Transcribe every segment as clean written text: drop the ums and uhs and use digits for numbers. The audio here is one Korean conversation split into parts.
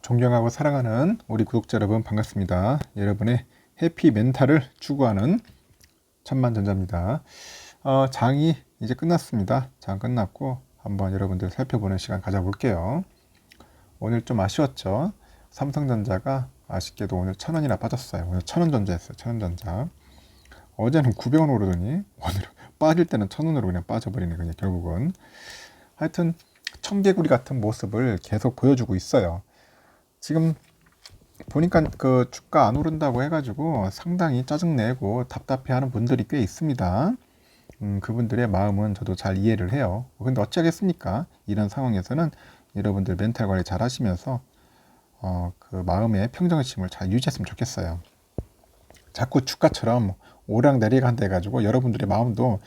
존경하고 사랑하는 우리 구독자 여러분 반갑습니다. 여러분의 해피 멘탈을 추구하는 천만전자입니다. 장이 이제 끝났습니다. 장 끝났고 한번 여러분들 살펴보는 시간 가져볼게요. 오늘 좀 아쉬웠죠. 삼성전자가 아쉽게도 오늘 1,000원이나 빠졌어요. 오늘 1,000원전자였어요. 1,000원전자. 어제는 900원 오르더니 오늘 빠질 때는 1,000원으로 그냥 빠져버리네. 그냥 결국은 하여튼 청개구리 같은 모습을 계속 보여주고 있어요. 지금 보니까 그 주가 안 오른다고 해가지고 상당히 짜증내고 답답해하는 분들이 꽤 있습니다. 그분들의 마음은 저도 잘 이해를 해요. 근데 어찌하겠습니까? 이런 상황에서는 여러분들 멘탈 관리 잘 하시면서 그 마음의 평정심을 잘 유지했으면 좋겠어요. 자꾸 주가처럼 오락내리락 한다 해가지고 여러분들의 마음도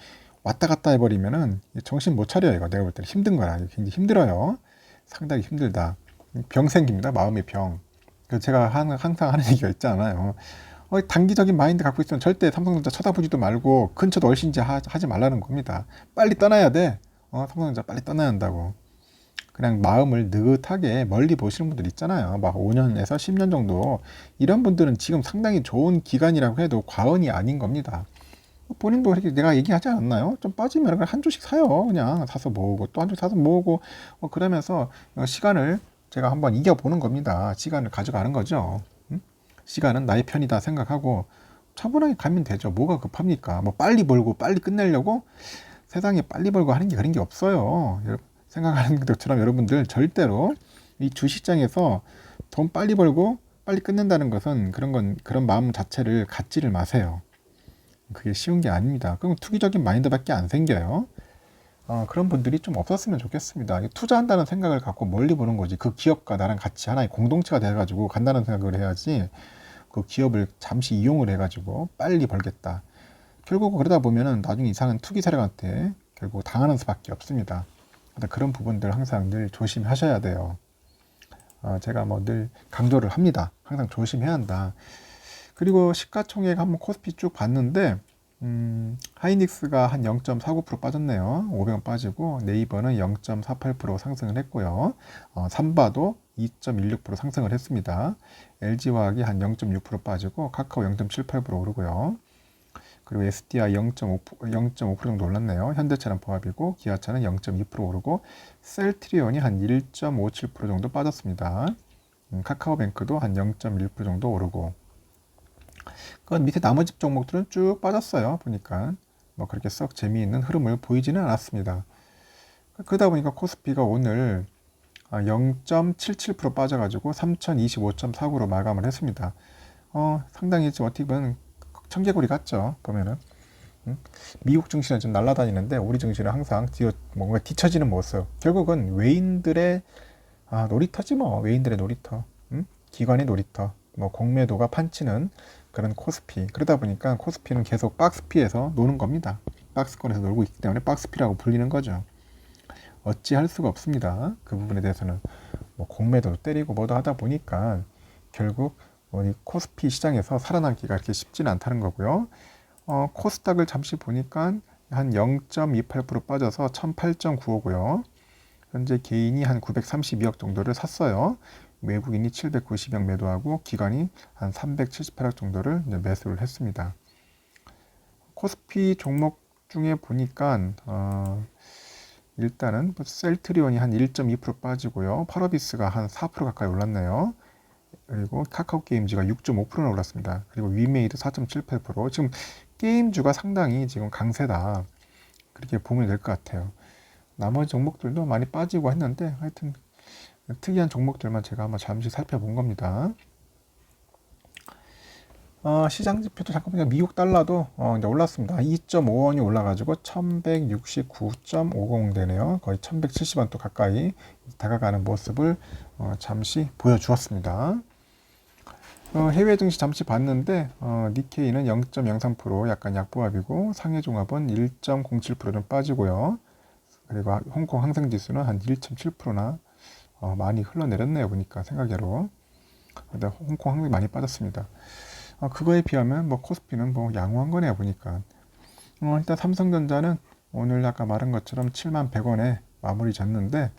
왔다 갔다 해버리면은 정신 못 차려요. 이거 내가 볼 때는 힘든 거라. 굉장히 힘들어요. 상당히 힘들다. 병 생깁니다. 마음의 병. 제가 항상 하는 얘기가 있잖아요. 단기적인 마인드 갖고 있으면 절대 삼성전자 쳐다보지도 말고 근처도 얼씬지 하지 말라는 겁니다. 빨리 떠나야 돼. 삼성전자 빨리 떠나야 한다고. 그냥 마음을 느긋하게 멀리 보시는 분들 있잖아요. 막 5년에서 10년 정도. 이런 분들은 지금 상당히 좋은 기간이라고 해도 과언이 아닌 겁니다. 본인도 이렇게 내가 얘기하지 않았나요? 좀 빠지면 그냥 한 주씩 사요. 그냥 사서 모으고 또 한 주 사서 모으고 그러면서 시간을 제가 한번 이겨보는 겁니다. 시간을 가져가는 거죠. 시간은 나의 편이다 생각하고 차분하게 가면 되죠. 뭐가 급합니까? 뭐 빨리 벌고 빨리 끝내려고 세상에 빨리 벌고 하는 게 그런 게 없어요. 생각하는 것처럼 여러분들 절대로 이 주식장에서 돈 빨리 벌고 빨리 끝낸다는 것은 그런 마음 자체를 갖지를 마세요. 그게 쉬운 게 아닙니다. 그럼 투기적인 마인드밖에 안 생겨요. 그런 분들이 좀 없었으면 좋겠습니다. 투자한다는 생각을 갖고 멀리 보는 거지. 그 기업과 나랑 같이 하나의 공동체가 돼가지고 간다는 생각을 해야지. 그 기업을 잠시 이용을 해가지고 빨리 벌겠다. 결국 그러다 보면은 나중에 이상한 투기 세력한테 결국 당하는 수밖에 없습니다. 그런 부분들 항상 늘 조심하셔야 돼요. 제가 뭐 늘 강조를 합니다. 항상 조심해야 한다. 그리고 시가총액 한번 코스피 쭉 봤는데 하이닉스가 한 0.49% 빠졌네요. 500원 빠지고 네이버는 0.48% 상승을 했고요. 삼바도 2.16% 상승을 했습니다. LG화학이 한 0.6% 빠지고 카카오 0.78% 오르고요. 그리고 SDI 0.5% 정도 올랐네요. 현대차는 보합이고 기아차는 0.2% 오르고 셀트리온이 한 1.57% 정도 빠졌습니다. 카카오뱅크도 한 0.1% 정도 오르고 그 밑에 나머지 종목들은 쭉 빠졌어요. 보니까 뭐 그렇게 썩 재미있는 흐름을 보이지는 않았습니다. 그러다 보니까 코스피가 오늘 0.77% 빠져가지고 3025.49로 마감을 했습니다. 상당히 좀 어떻게 보면 청개구리 같죠. 보면은 미국 증시는 좀 날아다니는데 우리 증시는 항상 뭔가 뒤처지는 모습. 결국은 외인들의 놀이터지 뭐. 외인들의 놀이터. 기관의 놀이터. 뭐 공매도가 판치는 그런 코스피. 그러다 보니까 코스피는 계속 박스피에서 노는 겁니다. 박스권에서 놀고 있기 때문에 박스피라고 불리는 거죠. 어찌할 수가 없습니다. 그 부분에 대해서는 뭐 공매도도 때리고 뭐도 하다 보니까 결국 이 코스피 시장에서 살아남기가 그렇게 쉽지는 않다는 거고요. 코스닥을 잠시 보니까 한 0.28% 빠져서 1008.95고요. 현재 개인이 한 932억 정도를 샀어요. 외국인이 790억 매도하고 기관이 한 378억 정도를 매수를 했습니다. 코스피 종목 중에 보니까 일단은 셀트리온이 한 1.2% 빠지고요. 파라비스가 한 4% 가까이 올랐네요. 그리고 카카오게임즈가 6.5%나 올랐습니다. 그리고 위메이드 4.78%. 지금 게임주가 상당히 지금 강세다. 그렇게 보면 될 것 같아요. 나머지 종목들도 많이 빠지고 했는데 하여튼 특이한 종목들만 제가 한번 잠시 살펴본 겁니다. 시장 지표도 잠깐 보니까 미국 달러도 이제 올랐습니다. 2.5원이 올라가지고 1169.50 되네요. 거의 1170원 또 가까이 다가가는 모습을 잠시 보여주었습니다. 해외 증시 잠시 봤는데 니케이는 0.03% 약간 약보합이고 상해종합은 1.07% 좀 빠지고요. 그리고 홍콩 항생지수는 한 1.7%나 많이 흘러내렸네요. 보니까 생각외로. 근데 홍콩 항상 많이 빠졌습니다. 그거에 비하면 뭐 코스피는 뭐 양호한 거네요. 보니까 일단 삼성전자는 오늘 아까 말한 것처럼 71,100원에 마무리 졌는데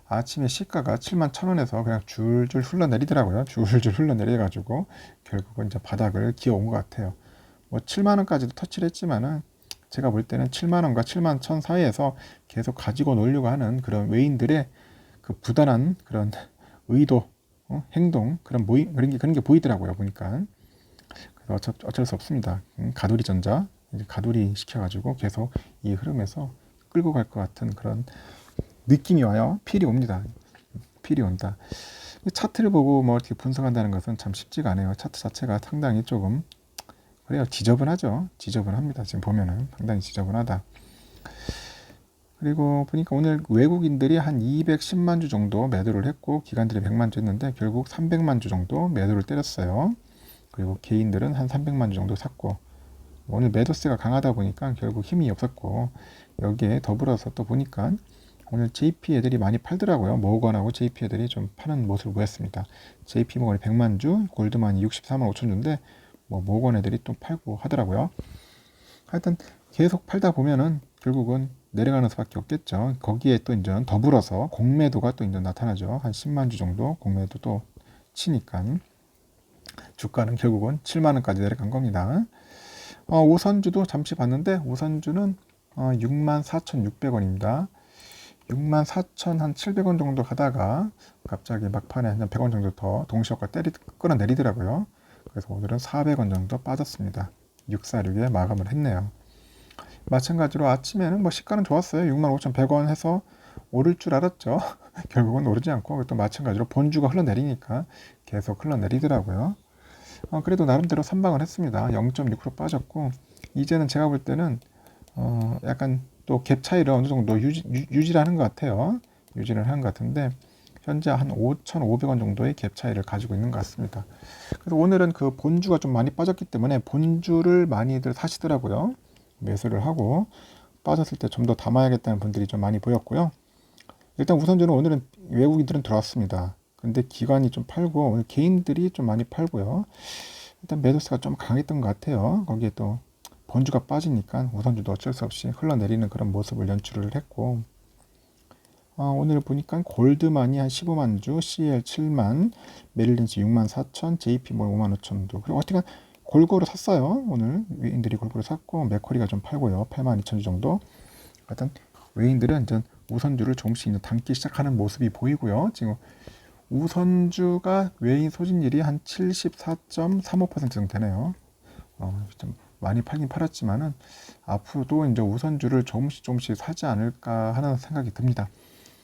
아침에 시가가 71,000원에서 그냥 줄줄 흘러내리더라고요. 줄줄 흘러내려가지고 결국은 이제 바닥을 기어온 것 같아요. 뭐 7만 원까지도 터치를 했지만은 제가 볼 때는 7만 원과 7만 1천 사이에서 계속 가지고 놀려고 하는 그런 외인들의 그 부단한 그런 의도, 행동, 그런 게 보이더라고요. 보니까. 그래서 어쩔 수 없습니다. 가돌이 전자, 이제 가돌이 시켜가지고 계속 이 흐름에서 끌고 갈 것 같은 그런 느낌이 와요. 필이 옵니다. 필이 온다. 차트를 보고 뭐 이렇게 분석한다는 것은 참 쉽지가 않아요. 차트 자체가 상당히 조금 그래요. 지저분하죠. 지저분합니다. 지금 보면은 상당히 지저분하다. 그리고 보니까 오늘 외국인들이 한 210만 주 정도 매도를 했고 기관들이 100만 주 했는데 결국 300만 주 정도 매도를 때렸어요. 그리고 개인들은 한 300만 주 정도 샀고 오늘 매도세가 강하다 보니까 결국 힘이 없었고 여기에 더불어서 또 보니까 오늘 JP 애들이 많이 팔더라고요. 모건하고 JP 애들이 좀 파는 모습을 보였습니다. JP 모건이 100만 주, 골드만이 64만 5천 주인데 뭐 모건 애들이 또 팔고 하더라고요. 하여튼 계속 팔다 보면은 결국은 내려가는 수밖에 없겠죠. 거기에 또 이제 더불어서 공매도가 또 이제 나타나죠. 한 10만 주 정도 공매도 또 치니까 주가는 결국은 7만 원까지 내려간 겁니다. 오선주도 잠시 봤는데 오선주는 64,600원입니다. 64,700원 정도 가다가 갑자기 막판에 한 100원 정도 더 동시효과 끌어내리더라고요. 그래서 오늘은 400원 정도 빠졌습니다. 646에 마감을 했네요. 마찬가지로 아침에는 뭐 시가는 좋았어요. 65,100원 해서 오를 줄 알았죠. 결국은 오르지 않고 또 마찬가지로 본주가 흘러내리니까 계속 흘러내리더라고요. 그래도 나름대로 선방을 했습니다. 0.6% 빠졌고 이제는 제가 볼 때는 약간 또 갭 차이를 어느 정도 유지를 하는 것 같아요. 유지를 하는 것 같은데 현재 한 5,500원 정도의 갭 차이를 가지고 있는 것 같습니다. 그래서 오늘은 그 본주가 좀 많이 빠졌기 때문에 본주를 많이들 사시더라고요. 매수를 하고 빠졌을 때 좀 더 담아야겠다는 분들이 좀 많이 보였고요. 일단 우선주는 오늘은 외국인들은 들어왔습니다. 근데 기관이 좀 팔고 오늘 개인들이 좀 많이 팔고요. 일단 매도세가 좀 강했던 것 같아요. 거기에 또 본주가 빠지니까 우선주도 어쩔 수 없이 흘러내리는 그런 모습을 연출을 했고 오늘 보니까 골드만이 한 15만 주, CL 7만, 메릴린치 6만 4천, JP 뭐 5만 5천 주. 그리고 어떻게 골고루 샀어요. 오늘 외인들이 골고루 샀고 맥커리가 좀 팔고요. 8만 2천 주 정도. 하여튼 외인들은 이제 우선주를 조금씩 이제 담기 시작하는 모습이 보이고요. 지금 우선주가 외인 소진율이 한 74.35% 정도 되네요. 좀 많이 팔긴 팔았지만은 앞으로도 이제 우선주를 조금씩 사지 않을까 하는 생각이 듭니다.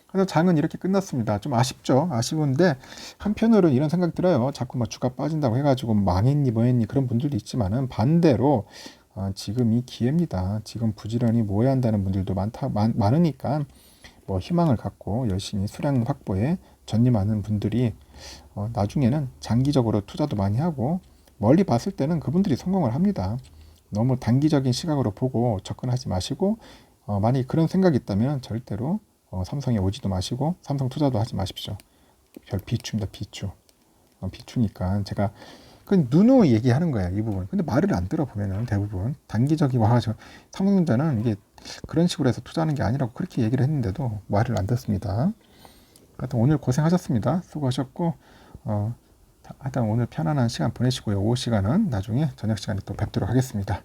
그래서 장은 이렇게 끝났습니다. 좀 아쉽죠. 아쉬운데 한편으로는 이런 생각 들어요. 자꾸 뭐 주가 빠진다고 해가지고 망했니 뭐했니 그런 분들도 있지만은 반대로 지금 이 기회입니다. 지금 부지런히 모여야 한다는 분들도 많으니까 뭐 희망을 갖고 열심히 수량 확보에 전념하는 분들이 나중에는 장기적으로 투자도 많이 하고 멀리 봤을 때는 그분들이 성공을 합니다. 너무 단기적인 시각으로 보고 접근하지 마시고 만약에 그런 생각이 있다면 절대로 삼성에 오지도 마시고 삼성 투자도 하지 마십시오. 별 비추입니다. 비추니까 제가 그 누누이 얘기하는 거예요. 이 부분. 근데 말을 안 들어보면은 대부분 단기적인 와가지고 삼성전자는 이게 그런 식으로 해서 투자하는 게 아니라고 그렇게 얘기를 했는데도 말을 안 듣습니다. 하여튼 오늘 고생하셨습니다. 수고하셨고 하여튼 오늘 편안한 시간 보내시고요. 오후 시간은 나중에 저녁 시간에 또 뵙도록 하겠습니다.